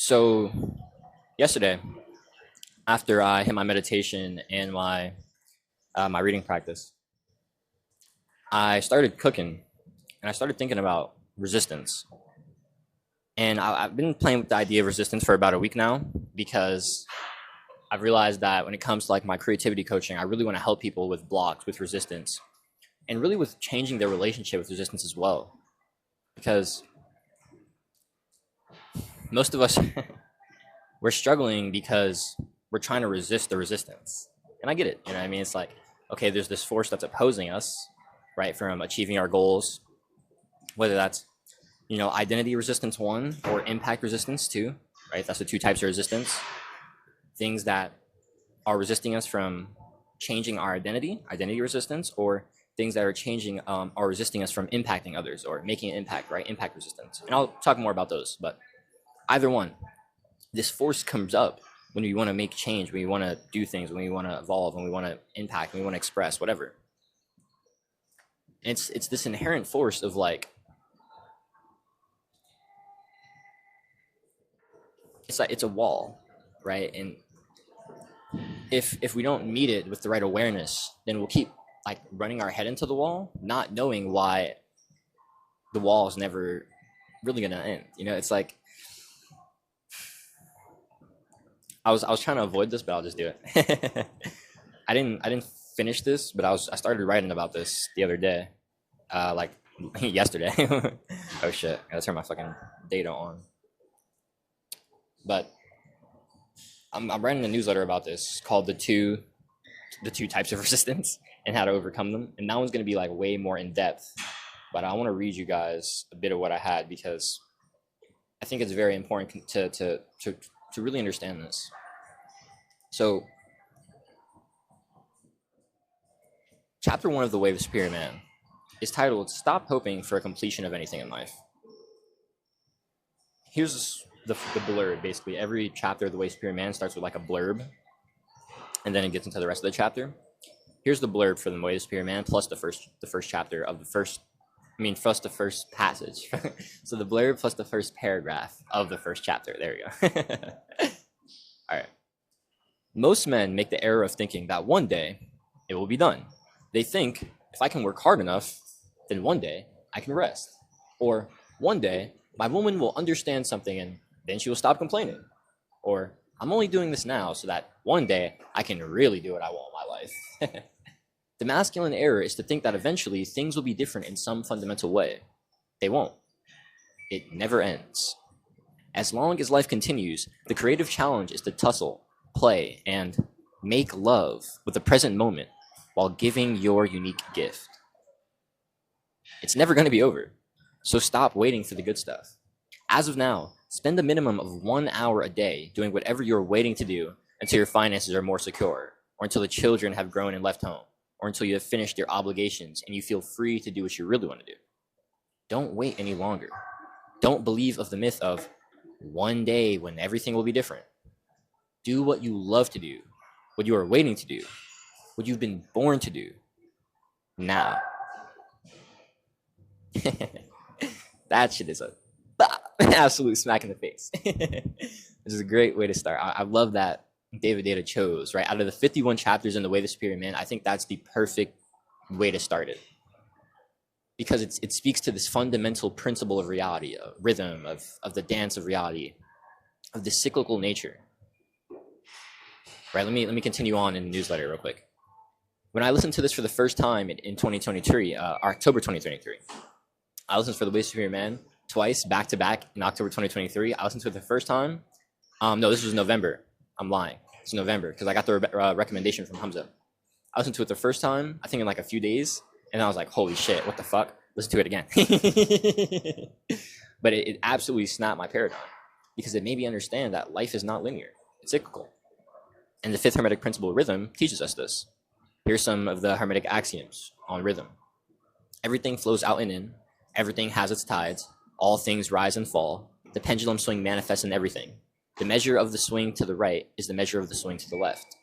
So yesterday, after I hit my meditation and my reading practice, I started cooking and I started thinking about resistance. And I've been playing with the idea of resistance for about a week now because I've realized that when it comes to like my creativity coaching, I really want to help people with blocks, with resistance, and really with changing their relationship with resistance as well. Because most of us we're struggling because we're trying to resist the resistance. And I get it. You know what I mean? It's like, okay, there's this force that's opposing us, right, from achieving our goals, whether that's, identity resistance one or impact resistance two, right? That's the two types of resistance. Things that are resisting us from changing our identity resistance, or things that are changing are resisting us from impacting others or making an impact, right? Impact resistance. And I'll talk more about those, but either one, this force comes up when we want to make change, when we want to do things, when we want to evolve, when we want to impact, when we want to express, whatever. And it's this inherent force of like, it's a wall, right? And if we don't meet it with the right awareness, then we'll keep like running our head into the wall, not knowing why the wall is never really gonna end. It's like I was trying to avoid this, but I'll just do it. I didn't finish this, but I started writing about this the other day, like yesterday. Oh shit! I gotta turn my fucking data on. But I'm writing a newsletter about this called the two types of resistance and how to overcome them. And that one's gonna be like way more in depth. But I want to read you guys a bit of what I had because I think it's very important to really understand this. So, chapter one of The Way of the Superior Man is titled "Stop Hoping for a Completion of Anything in Life." Here's the blurb. Basically, every chapter of The Way of the Superior Man starts with like a blurb, and then it gets into the rest of the chapter. Here's the blurb for The Way of the Superior Man plus the first chapter of the first. Plus the first passage. So the blurb plus the first paragraph of the first chapter. There we go. All right. Most men make the error of thinking that one day it will be done. They think if I can work hard enough, then one day I can rest. Or one day my woman will understand something and then she will stop complaining. Or I'm only doing this now so that one day I can really do what I want in my life. The masculine error is to think that eventually things will be different in some fundamental way. They won't. It never ends. As long as life continues, the creative challenge is to tussle, play, and make love with the present moment while giving your unique gift. It's never going to be over, so stop waiting for the good stuff. As of now, spend a minimum of 1 hour a day doing whatever you're waiting to do until your finances are more secure, or until the children have grown and left home, or until you have finished your obligations and you feel free to do what you really want to do. Don't wait any longer. Don't believe of the myth of one day when everything will be different. Do what you love to do, what you are waiting to do, what you've been born to do now. That shit is a absolute smack in the face. This is a great way to start. I love that David Data chose, right? Out of the 51 chapters in The Way of the Superior Man, I think that's the perfect way to start it. Because it speaks to this fundamental principle of reality, a rhythm, of the dance of reality, of the cyclical nature. Right, let me continue on in the newsletter real quick. When I listened to this for the first time in 2023, October 2023, I listened for The Way of the Superior Man twice, back to back in October 2023. I listened to it the first time. No, this was November. I'm lying. It's November because I got the recommendation from Hamza. I listened to it the first time, I think in like a few days, and I was like, holy shit, what the fuck? Listen to it again. But it absolutely snapped my paradigm because it made me understand that life is not linear. It's cyclical. And the fifth Hermetic principle, rhythm, teaches us this. Here's some of the Hermetic axioms on rhythm. Everything flows out and in. Everything has its tides. All things rise and fall. The pendulum swing manifests in everything. The measure of the swing to the right is the measure of the swing to the left.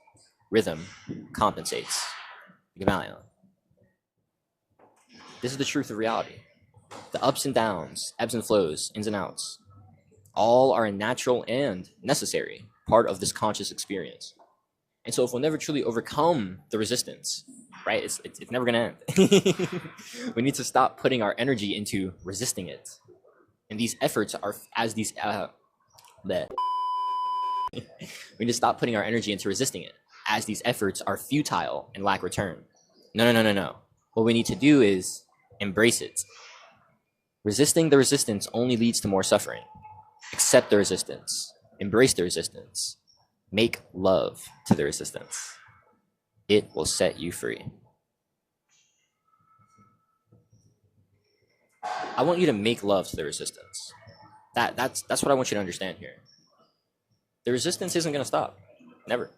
Rhythm compensates. This is the truth of reality. The ups and downs, ebbs and flows, ins and outs. All are a natural and necessary part of this conscious experience. And so if we'll never truly overcome the resistance, right, it's never going to end. We need to stop putting our energy into resisting it. And these efforts are as these we need to stop putting our energy into resisting it, as these efforts are futile and lack return. No. What we need to do is embrace it. Resisting the resistance only leads to more suffering. Accept the resistance. Embrace the resistance. Make love to the resistance. It will set you free. I want you to make love to the resistance. That's what I want you to understand here. The resistance isn't going to stop. Never.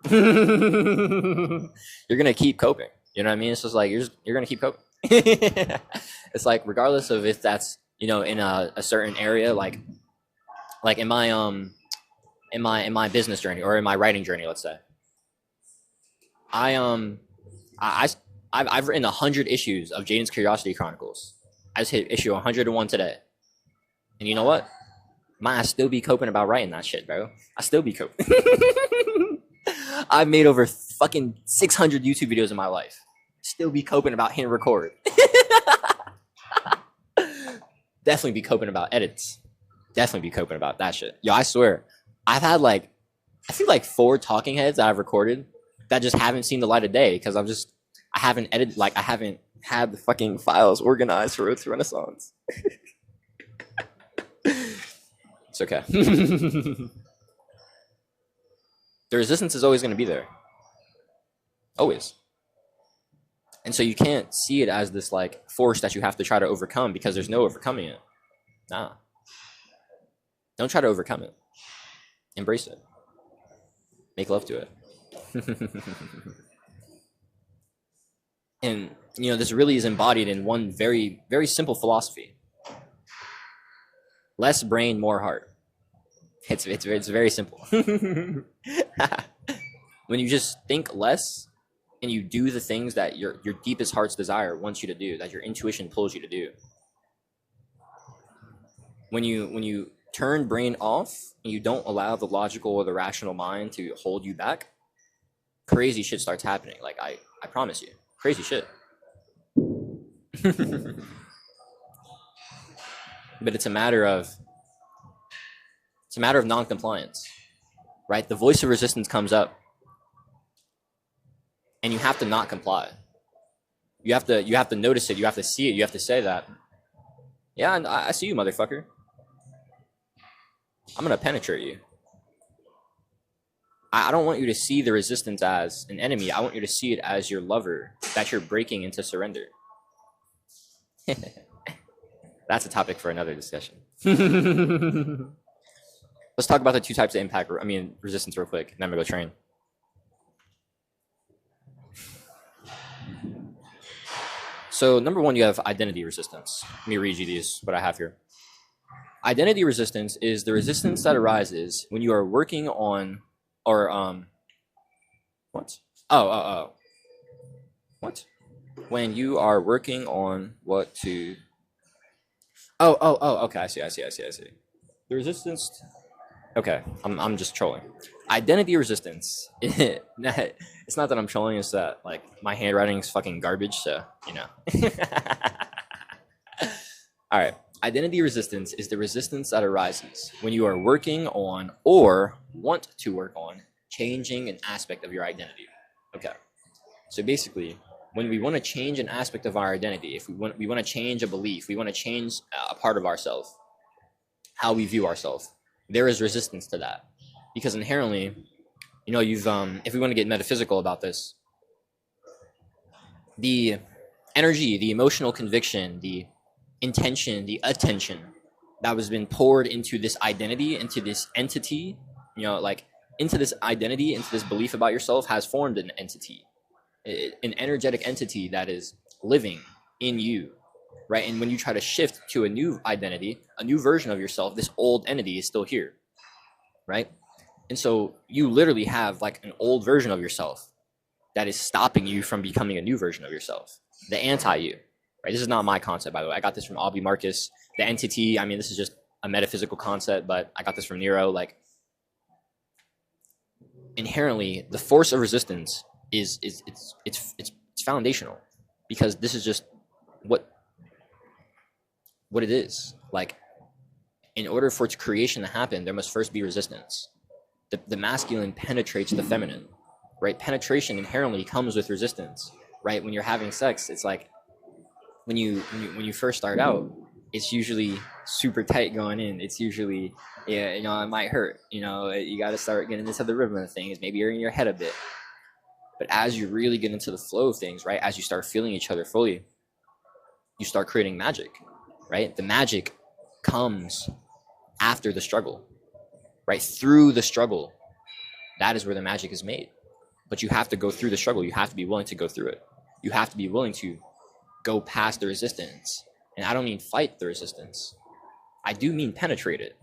You're going to keep coping. You know what I mean? It's just like you're going to keep coping. It's like regardless of if that's, you know, in a certain area, like in my business journey or in my writing journey, let's say. I've written 100 issues of Jaden's Curiosity Chronicles. I just hit issue 101 today. And you know what? I still be coping about writing that shit, bro. I still be coping. I've made over fucking 600 YouTube videos in my life. Still be coping about hitting record. Definitely be coping about edits. Definitely be coping about that shit. Yo, I swear. I've had I feel like 4 talking heads that I've recorded that just haven't seen the light of day because I haven't edited, I haven't had the fucking files organized for Road to Renaissance. It's okay. The resistance is always going to be there. Always. And so you can't see it as this force that you have to try to overcome because there's no overcoming it. Nah. Don't try to overcome it. Embrace it. Make love to it. And, you know, this really is embodied in one very, very simple philosophy. Less brain, more heart. It's very simple. When you just think less and you do the things that your deepest heart's desire wants you to do, that your intuition pulls you to do. When you turn brain off and you don't allow the logical or the rational mind to hold you back, crazy shit starts happening. I promise you, crazy shit. But it's a matter of non-compliance, right? The voice of resistance comes up and you have to not comply. You have to notice it. You have to see it. You have to say that, yeah, I see you, motherfucker. I'm going to penetrate you. I don't want you to see the resistance as an enemy. I want you to see it as your lover that you're breaking into surrender. That's a topic for another discussion. Let's talk about the 2 types of resistance real quick, and then I'm going to go train. So number 1, you have identity resistance. Let me read you what I have here. Identity resistance is the resistance that arises when you are working on, or what? What? When you are working on what to. Okay. I see. The resistance. Okay, I'm just trolling. Identity resistance. It's not that I'm trolling. It's that my handwriting is fucking garbage. So you know. All right. Identity resistance is the resistance that arises when you are working on or want to work on changing an aspect of your identity. Okay. So basically, when we want to change an aspect of our identity, if we want to change a belief, we want to change a part of ourselves, how we view ourselves, there is resistance to that. Because inherently, you know, if we want to get metaphysical about this, the energy, the emotional conviction, the intention, the attention that was been poured into this identity, into this entity, you know, into this identity, into this belief about yourself has formed an entity, an energetic entity that is living in you, right? And when you try to shift to a new identity, a new version of yourself, this old entity is still here, right? And so you literally have an old version of yourself that is stopping you from becoming a new version of yourself, the anti-you, right? This is not my concept, by the way. I got this from Aubrey Marcus. The entity, this is just a metaphysical concept, but I got this from Nero. Like, inherently, the force of resistance is it's foundational, because this is just what it is. Like, in order for creation to happen, there must first be resistance. The masculine penetrates the feminine, right? Penetration inherently comes with resistance, right? When you're having sex, it's like when you first start out, it's usually super tight going in. It's usually, yeah, you know, it might hurt. You know, you got to start getting into the rhythm of things. Maybe you're in your head a bit. But as you really get into the flow of things, right? As you start feeling each other fully, you start creating magic, right? The magic comes after the struggle, right? Through the struggle, that is where the magic is made. But you have to go through the struggle. You have to be willing to go through it. You have to be willing to go past the resistance. And I don't mean fight the resistance. I do mean penetrate it,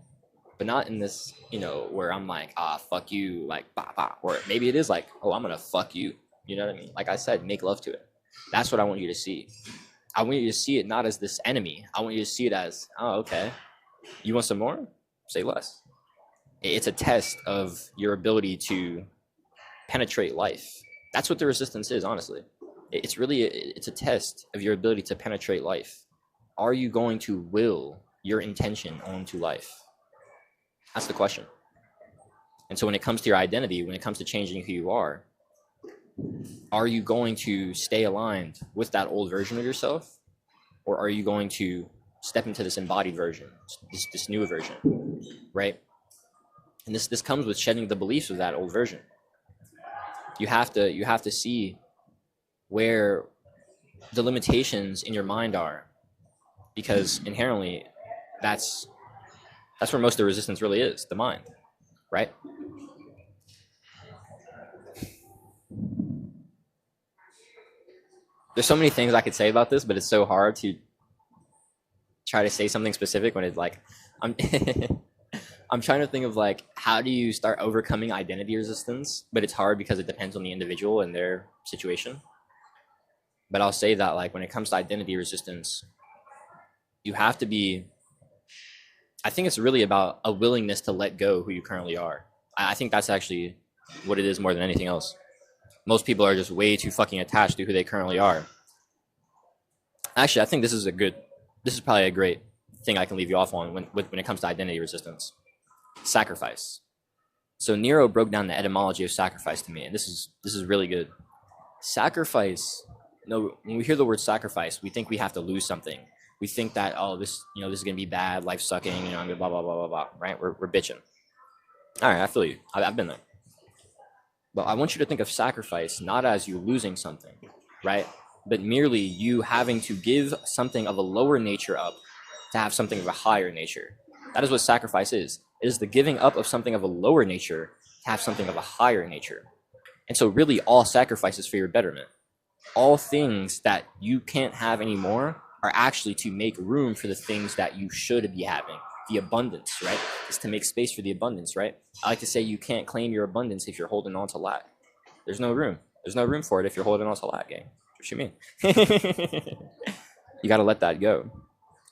but not in this, you know, where I'm like, fuck you, like, bah, bah. Or maybe it is like, oh, I'm going to fuck you. You know what I mean? Like I said, make love to it. That's what I want you to see. I want you to see it not as this enemy. I want you to see it as, oh, okay. You want some more? Say less. It's a test of your ability to penetrate life. That's what the resistance is, honestly. It's a test of your ability to penetrate life. Are you going to will your intention onto life? That's the question. And so when it comes to your identity, when it comes to changing who you are you going to stay aligned with that old version of yourself? Or are you going to step into this embodied version, this new version, right? And this comes with shedding the beliefs of that old version. You have to see where the limitations in your mind are, because inherently that's where most of the resistance really is, the mind, right? There's so many things I could say about this, but it's so hard to try to say something specific when it's like, I'm I'm trying to think of like, how do you start overcoming identity resistance? But it's hard because it depends on the individual and their situation. But I'll say that, like, when it comes to identity resistance, you have to be, I think it's really about a willingness to let go who you currently are. I think that's actually what it is more than anything else. Most people are just way too fucking attached to who they currently are. Actually, I think this is probably a great thing I can leave you off on when it comes to identity resistance. Sacrifice. So Nero broke down the etymology of sacrifice to me, and this is really good. Sacrifice, no, when we hear the word sacrifice, we think we have to lose something. We think that, oh, this is gonna be bad, life's sucking, I'm gonna blah blah blah blah blah, right? We're bitching. All right, I feel you. I've been there. But I want you to think of sacrifice not as you losing something, right? But merely you having to give something of a lower nature up to have something of a higher nature. That is what sacrifice is. It is the giving up of something of a lower nature to have something of a higher nature. And so really all sacrifices for your betterment. All things that you can't have anymore are actually to make room for the things that you should be having. The abundance, right? Is to make space for the abundance, right? I like to say you can't claim your abundance if you're holding on to lack. There's no room. There's no room for it if you're holding on to lack, gang. What you mean? You got to let that go.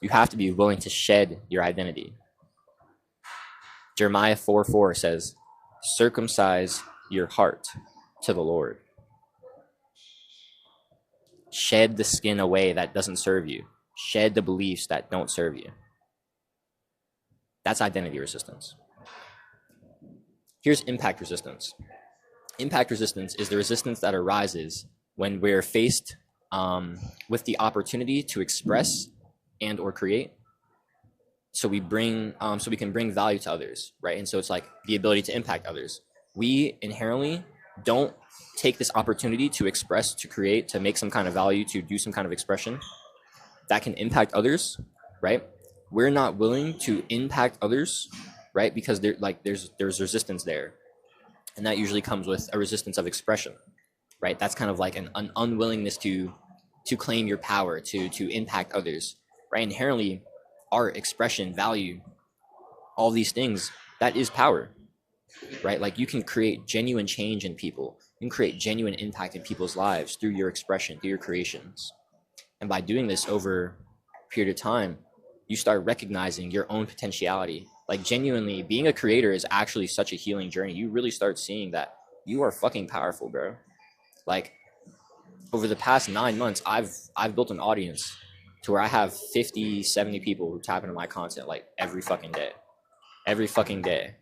You have to be willing to shed your identity. Jeremiah 4:4 says, circumcise your heart to the Lord. Shed the skin away that doesn't serve you. Shed the beliefs that don't serve you. That's identity resistance. Here's impact resistance. Impact resistance is the resistance that arises when we're faced with the opportunity to express and or create. So we can bring value to others, right? And so it's like the ability to impact others. We inherently don't take this opportunity to express, to create, to make some kind of value, to do some kind of expression that can impact others, right? We're not willing to impact others, right? Because there's resistance there. And that usually comes with a resistance of expression, right? That's kind of like an unwillingness to claim your power, to impact others, right? Inherently, art, expression, value, all these things, that is power, right? Like you can create genuine change in people. You can create genuine impact in people's lives through your expression, through your creations. And by doing this over a period of time, you start recognizing your own potentiality. Like, genuinely, being a creator is actually such a healing journey. You really start seeing that you are fucking powerful, bro. Like, over the past 9 months, I've built an audience to where I have 50, 70 people who tap into my content like every fucking day. Every fucking day.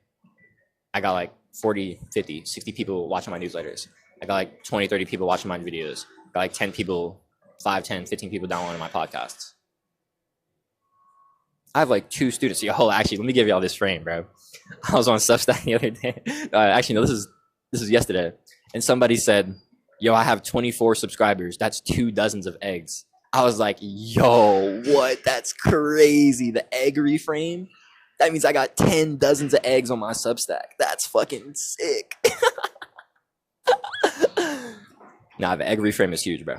I got like 40, 50, 60 people watching my newsletters. I got like 20, 30 people watching my videos. I got like 10 people, 5, 10, 15 people downloading my podcasts. I have like 2 students. Yo, actually, let me give y'all this frame, bro. I was on Substack the other day. Actually, no, this is yesterday. And somebody said, yo, I have 24 subscribers. That's 2 dozens of eggs. I was like, yo, what? That's crazy. The egg reframe? That means I got 10 dozens of eggs on my Substack. That's fucking sick. Nah, the egg reframe is huge, bro.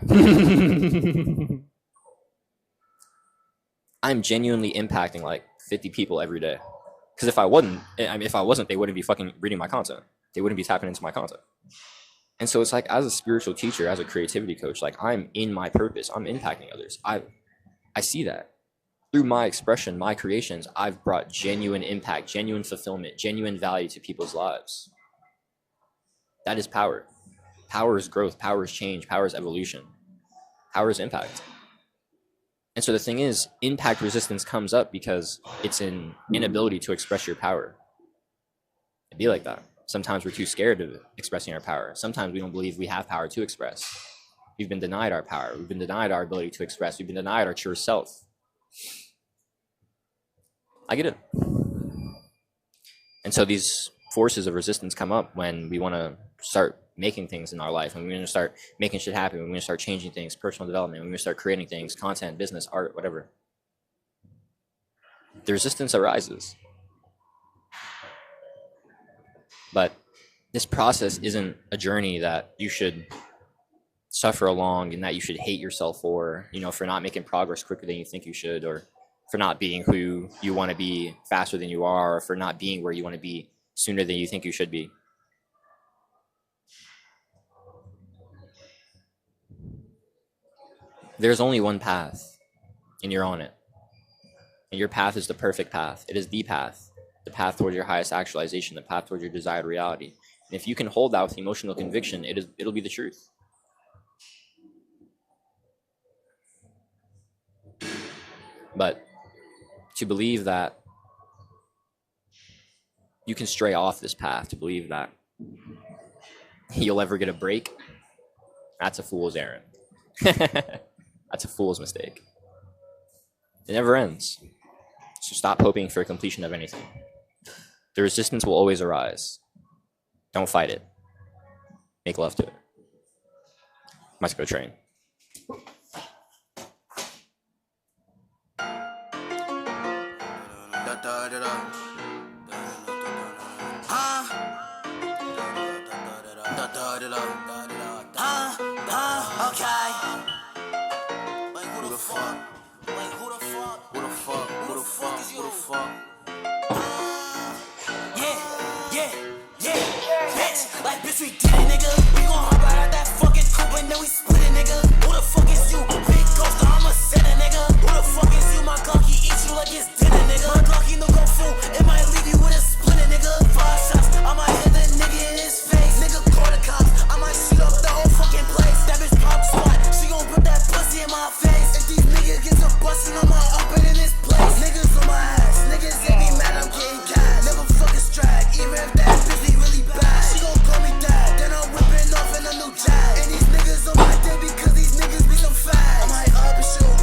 I'm genuinely impacting like 50 people every day. Because if I wasn't, they wouldn't be fucking reading my content. They wouldn't be tapping into my content. And so it's like, as a spiritual teacher, as a creativity coach, like, I'm in my purpose. I'm impacting others. I see that. Through my expression, my creations, I've brought genuine impact, genuine fulfillment, genuine value to people's lives. That is power. Power is growth. Power is change. Power is evolution. Power is impact. And so the thing is, impact resistance comes up because it's an inability to express your power. It'd be like that. Sometimes we're too scared of expressing our power. Sometimes we don't believe we have power to express. We've been denied our power. We've been denied our ability to express. We've been denied our true self. I get it. And so these forces of resistance come up when we want to start making things in our life, when we want to start making shit happen, when we want to start changing things, personal development, when we want to start creating things, content, business, art, whatever. The resistance arises. But this process isn't a journey that you should suffer along and that you should hate yourself for, for not making progress quicker than you think you should, or for not being who you want to be faster than you are, or for not being where you want to be sooner than you think you should be. There's only one path, and you're on it. And your path is the perfect path. It is the path towards your highest actualization, the path towards your desired reality. And if you can hold that with emotional conviction, it'll be the truth. But to believe that you can stray off this path, to believe that you'll ever get a break, that's a fool's errand. That's a fool's mistake. It never ends. So stop hoping for completion of anything. The resistance will always arise. Don't fight it. Make love to it. Let's go train. We did it, nigga. We gon' hop out that fucking coupe and then we split it, nigga. Who the fuck is you? Big ghost, I'm a sinner, nigga. Who the fuck is you? My Glocky eat you like it's dinner, nigga. My Glocky no go fool, it might leave you with a splinter, nigga. 5 shots, I might hit the nigga in his face. Nigga, call the cops, I might shoot up the whole fucking place. That bitch pop squat, she gon' put that pussy in my face. If these niggas get to bustin', I might up it in this place. Niggas on my ass, niggas they be mad, I'm getting cash. Never fucking strag, even if that bitch be really bad. She gon' call me dad, then I'm whipping off in a new jag. And these niggas on my dick because these niggas be some fags. I might up and shoot,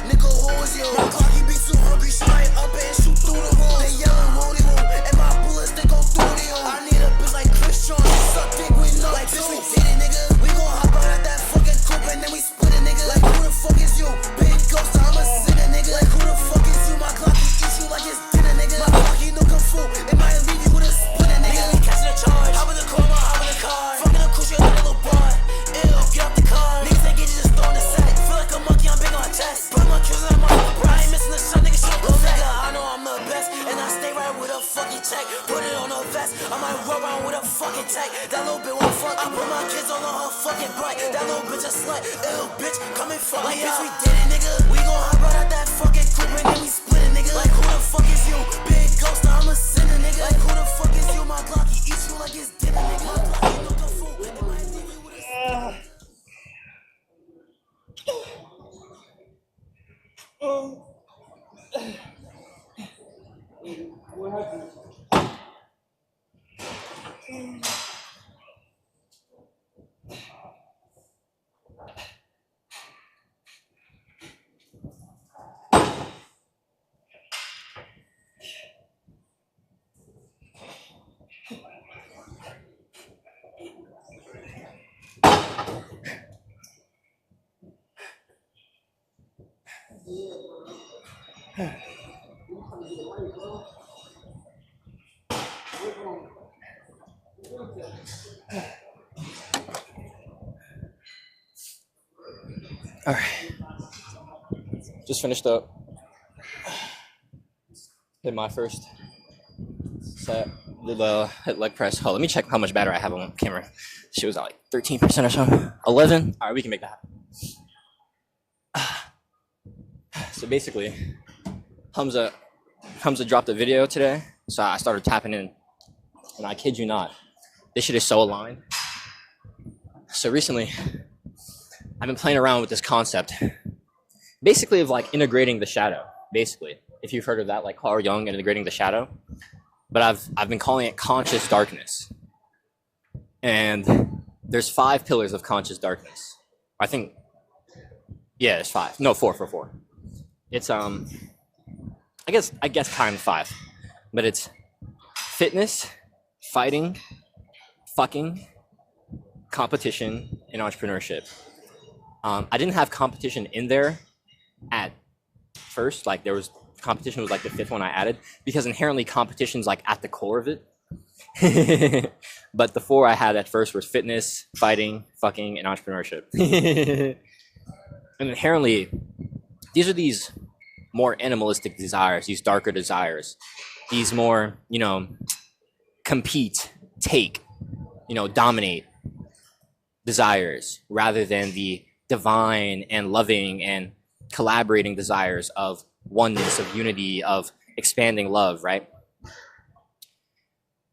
nigga, who is you? My Glocky be too hungry, she might up and shoot through the wall. They yelling woody woo, and my bullets they go through the wall. I need a bitch like Christian, suck dick with no like bitch, we did it, nigga. We gon' hop out at that fucking coupe and then we split it, nigga. Like who the fuck is you? Big ghost, I'm a sinner, nigga. Like who the fuck is you? My Glocky eat you like it's dinner, nigga. My Glocky no kung fu, it might leave you with a splinter, nigga. We catching a charge, hop in the car, hop in the car. Fucking a cushion, a little boy. Ew, get off the car. Niggas ain't get you just throwing the set. Feel like a monkey, I'm big on chest. Put my kills in my bro, I ain't missing the shot, nigga, shit go nigga. I know I'm the best, and I stay right with a fucking check. Put it on a vest, I might roll around with a fucking tech. That little bitch won't fuck, I put my kids on her fucking butt. That little bitch a slut, ew, bitch, come and fuck like, bitch, we did it, nigga. We gon' hop out at that fucking coupe and then we split it, nigga. nigga. Like who the fuck is you? Big ghost, I'm a sinner, nigga. Like who the fuck is you? My Glocky eats you like it's dinner, nigga. My Glocky no kung fu. It might leave you with a All right. Just finished up. Did my first set. Did the leg press. Oh, let me check how much battery I have on camera. She was at like 13% or something. 11. All right, we can make that happen. So basically, Hamza dropped a video today. So I started tapping in. And I kid you not, this shit is so aligned. So recently, I've been playing around with this concept, basically of like integrating the shadow. Basically, if you've heard of that, like Carl Jung integrating the shadow, but I've been calling it conscious darkness. And there's 5 pillars of conscious darkness. I think, yeah, there's 5. No, 4. It's I guess kind of 5, but it's fitness, fighting, fucking, competition, and entrepreneurship. I didn't have competition in there at first. Like there was competition was like the 5th one I added because inherently competition's like at the core of it. But the 4 I had at first was fitness, fighting, fucking, and entrepreneurship. And inherently, these are these more animalistic desires, these darker desires, these more, compete, take, dominate desires rather than the divine and loving and collaborating desires of oneness, of unity, of expanding love, right?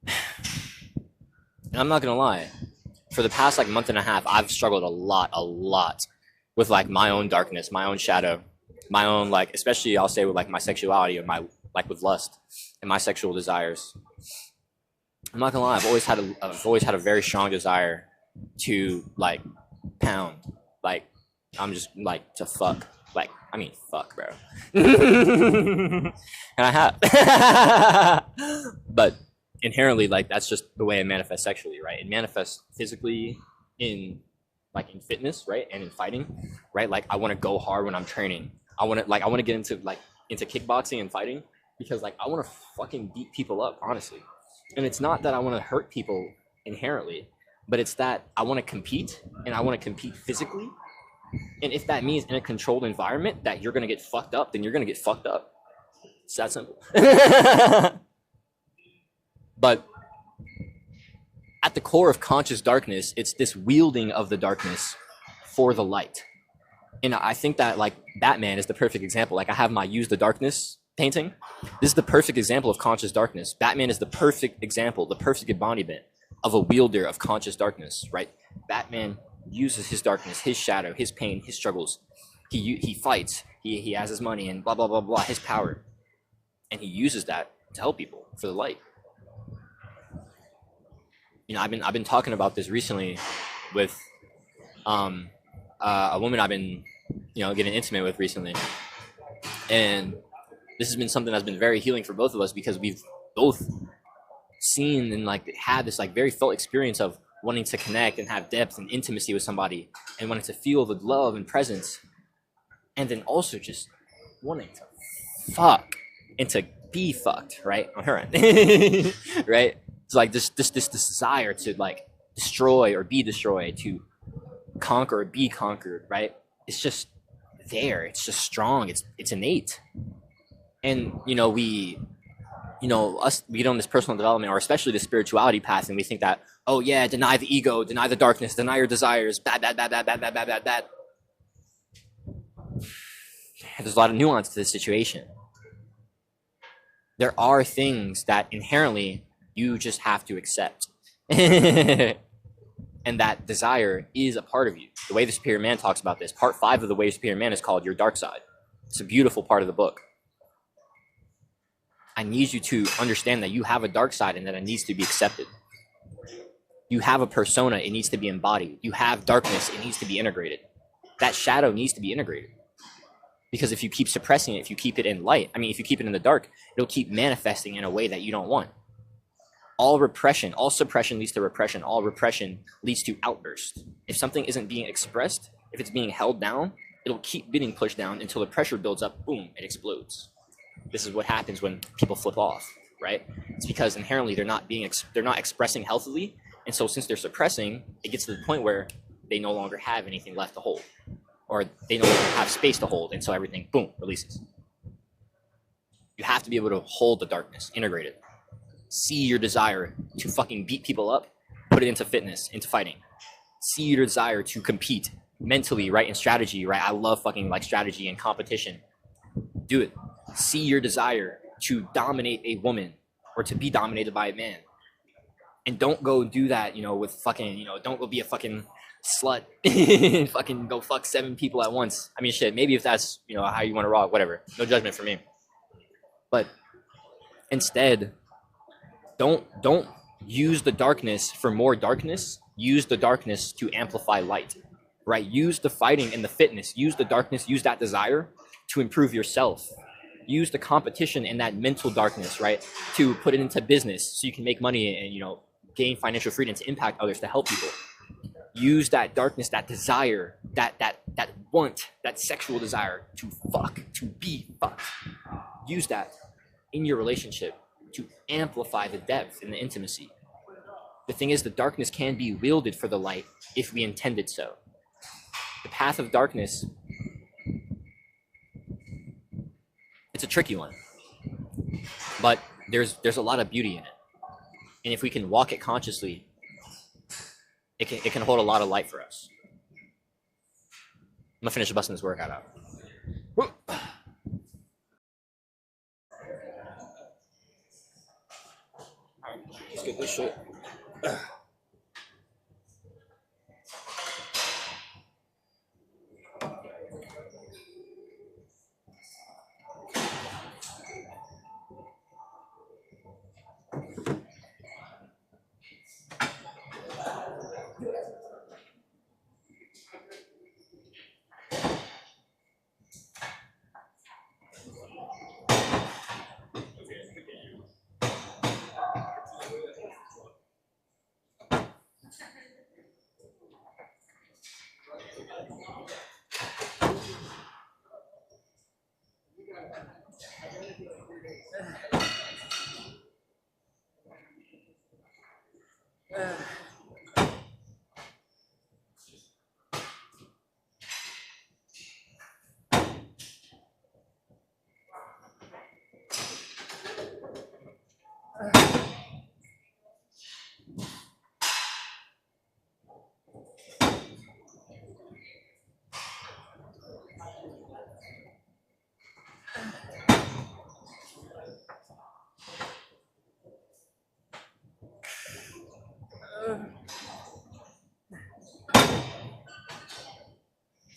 And I'm not gonna lie, for the past like month and a half, I've struggled a lot with like my own darkness, my own shadow, my own like, especially I'll say with like my sexuality or my like with lust and my sexual desires. I'm not gonna lie, I've always had a very strong desire to like pound, like I'm just like to fuck, like I mean fuck, bro. And I have, but inherently, like that's just the way it manifests sexually, right? It manifests physically in fitness, right, and in fighting, right? Like I want to go hard when I'm training. I want to get into kickboxing and fighting because like I want to fucking beat people up, honestly. And it's not that I want to hurt people inherently, but it's that I want to compete and I want to compete physically. And if that means in a controlled environment that you're going to get fucked up, then you're going to get fucked up. It's that simple. But at the core of conscious darkness, it's this wielding of the darkness for the light. And I think that like Batman is the perfect example. Like I have my Use the Darkness painting. This is the perfect example of conscious darkness. Batman is the perfect example, the perfect embodiment of a wielder of conscious darkness, right? Batman uses his darkness, his shadow, his pain, his struggles. He fights. He has his money and blah, blah, blah, blah, his power. And he uses that to help people for the light. I've been talking about this recently with a woman I've been getting intimate with recently, and this has been something that's been very healing for both of us because we've both seen and like had this like very felt experience of wanting to connect and have depth and intimacy with somebody and wanting to feel the love and presence, and then also just wanting to fuck and to be fucked, right, on her end. Right? It's like this desire to like destroy or be destroyed, to conquer or be conquered, right? It's just there. It's just strong. It's innate. And we get on this personal development or especially the spirituality path, and we think that, oh yeah, deny the ego, deny the darkness, deny your desires, bad. There's a lot of nuance to this situation. There are things that inherently you just have to accept. And that desire is a part of you. The Way of the Superior Man talks about this. Part 5 of The Way of the Superior Man is called Your Dark Side. It's a beautiful part of the book. I need you to understand that you have a dark side and that it needs to be accepted. You have a persona, it needs to be embodied. You have darkness, it needs to be integrated. That shadow needs to be integrated. Because if you keep suppressing it, if you keep it in light, if you keep it in the dark, it'll keep manifesting in a way that you don't want. All repression, all suppression leads to repression. All repression leads to outburst. If something isn't being expressed, if it's being held down, it'll keep getting pushed down until the pressure builds up, boom, it explodes. This is what happens when people flip off, right? It's because inherently they're not expressing healthily, and so since they're suppressing, it gets to the point where they no longer have anything left to hold, or they no longer have space to hold, and so everything, boom, releases. You have to be able to hold the darkness, integrate it. See your desire to fucking beat people up, put it into fitness, into fighting. See your desire to compete mentally, right, in strategy, right? I love fucking like strategy and competition. Do it. See your desire to dominate a woman or to be dominated by a man. And don't go do that, with fucking, don't go be a fucking slut and fucking go fuck 7 people at once. Shit, maybe if that's, how you want to rock, whatever. No judgment for me. But instead, don't use the darkness for more darkness. Use the darkness to amplify light, right? Use the fighting and the fitness. Use the darkness, use that desire to improve yourself. Use the competition and that mental darkness, right, to put it into business so you can make money and, gain financial freedom to impact others, to help people. Use that darkness, that desire, that want, that sexual desire to fuck, to be fucked. Use that in your relationship to amplify the depth and the intimacy. The thing is, the darkness can be wielded for the light if we intended so. The path of darkness, it's a tricky one, but there's a lot of beauty in it. And if we can walk it consciously, it can hold a lot of light for us. I'm gonna finish busting this workout out. Woo. Alright, let's get this shit.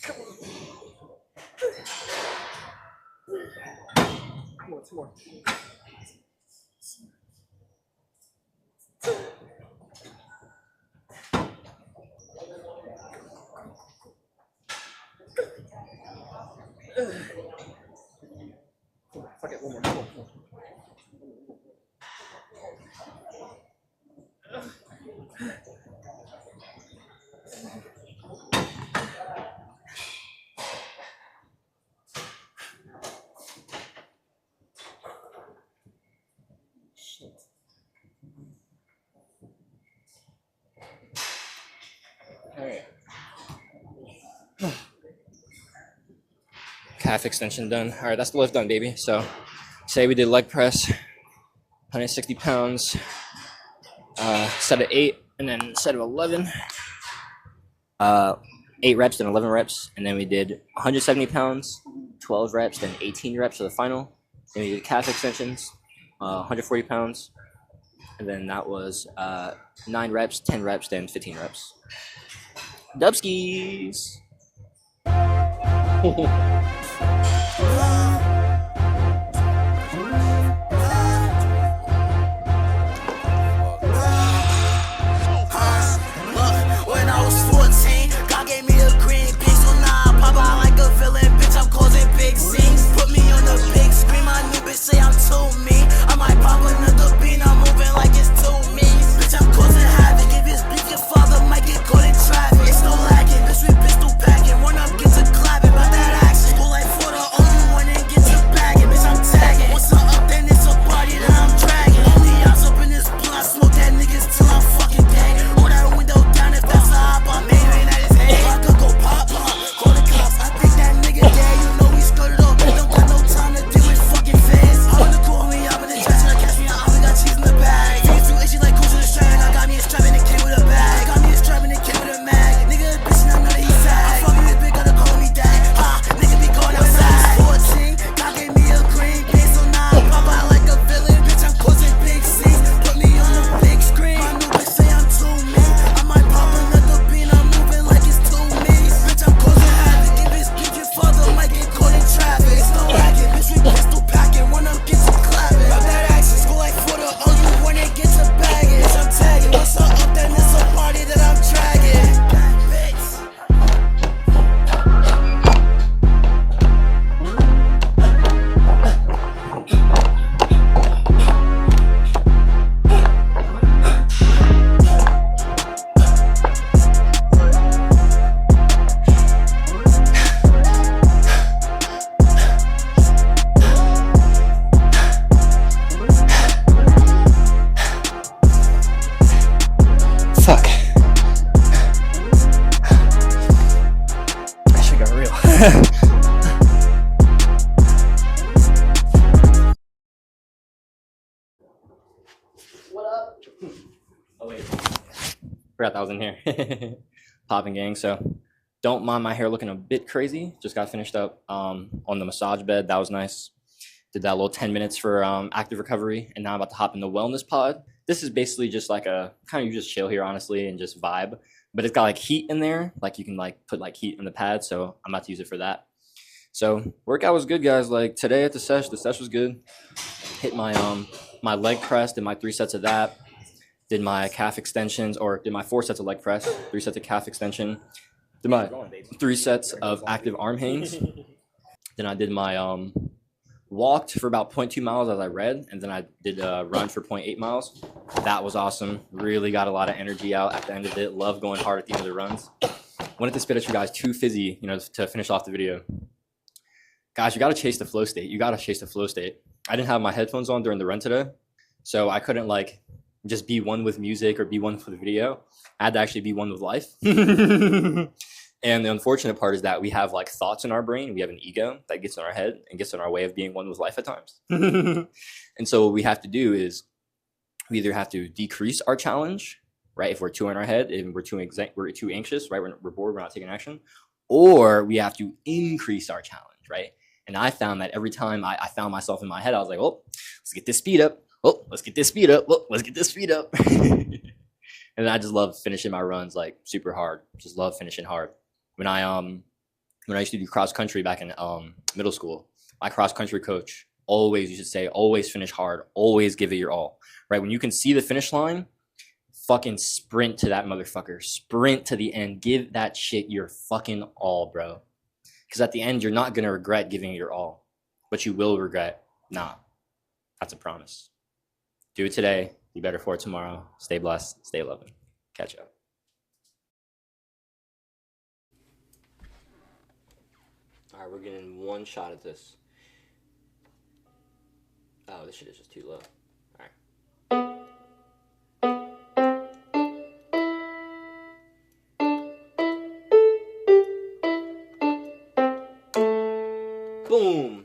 Two more. Fuck it, one more. Alright. Calf extension done. Alright, that's the lift done, baby. So, say we did leg press, 160 pounds, set of 8, and then set of 11. 8 reps, then 11 reps, and then we did 170 pounds, 12 reps, then 18 reps for the final. Then we did calf extensions, 140 pounds. And then that was 9 reps, 10 reps, then 15 reps. Dubskis! When I was 14, God gave me a green piece, so now I pop out like a villain, bitch. I'm causing big scenes. Put me on the big screen, my new bitch say I'm too mean. I might pop another bean, I'm moving like it's too mean. Bitch, I'm causing havoc. If it's beef, your father might get caught in traffic. It's no lagging, bitch, we pistol packing. One up, get to clapping, about that action. Go like for the only one and get to bagging, bitch. I'm tagging. Once I'm up, then it's a party that I'm dragging. Only eyes up in this blood, smoke that niggas till I'm fucking dead. Roll that window down if that's a hop, I'm aiming at his head. I could go pop, call the cops. I think that nigga dead, you know he skirted up. Don't got no time to deal with fucking feds. I wanna call me up in the chest, and I catch me out, we got cheese in the bag. These two itchy like goose in the strap. I got me a strap and it came with a bag. Got me a strap and it came with a mag. Nigga, a bitch, and I'm not a heat sag. I fucking this bitch, gotta call me dad. Ha, nigga be going outside. 14, God gave me a green bean, so now I pop out like a villain. Bitch, I'm causing big scenes. Put me on the big screen. My new bitch say I'm too mean. I might pop another bean, I'm moving like it's too mean. Bitch, I'm causing havoc. If it's beef, your father might get caught in traffic. It's no lagging, bitch, we pistol packing. One up, get to clapping. Grab that action, go like for the only one that gets a bagging. Bitch, I'm tagging. Once I'm up, then it's a party that I'm dragging. Bitch. Fuck. That shit got real. Oh wait, forgot that was in here. Popping gang. So don't mind my hair looking a bit crazy. Just got finished up on the massage bed. That was nice. Did that little 10 minutes for active recovery, and now I'm about to hop in the wellness pod. This is basically just like a kind of, you just chill here honestly and just vibe. But it's got like heat in there, like you can like put like heat in the pad. So I'm about to use it for that. So workout was good, guys. Like today at the sesh was good. Hit my my leg press, did my 3 sets of that. Did my calf extensions, or did my 4 sets of leg press, 3 sets of calf extension. Did my 3 sets of active arm hangs. Then I did my walked for about 0.2 miles as I read, and then I did a run for 0.8 miles. That was awesome. Really got a lot of energy out at the end of it. Love going hard at the end of the runs. Wanted to spit at you guys too fizzy, you know, to finish off the video. Guys, you got to chase the flow state. You got to chase the flow state. I didn't have my headphones on during the run today, so I couldn't like just be one with music or be one with the video. I had to actually be one with life. And the unfortunate part is that we have like thoughts in our brain. We have an ego that gets in our head and gets in our way of being one with life at times. And so what we have to do is we either have to decrease our challenge, right? If we're too in our head and we're too anxious, right? We're bored, we're not taking action. Or we have to increase our challenge, right? And I found that every time I found myself in my head, I was like, oh, let's get this speed up. Oh, let's get this speed up. Oh, let's get this speed up. And I just love finishing my runs like super hard. Just love finishing hard. When I used to do cross country back in middle school, my cross country coach always used to say, always finish hard, always give it your all, right? When you can see the finish line, fucking sprint to that motherfucker, sprint to the end, give that shit your fucking all, bro. Because at the end, you're not going to regret giving it your all, but you will regret not. That's a promise. Do it today, be better for it tomorrow. Stay blessed, stay loving. Catch up. All right, we're getting one shot at this. Oh, this shit is just too low. All right. Boom.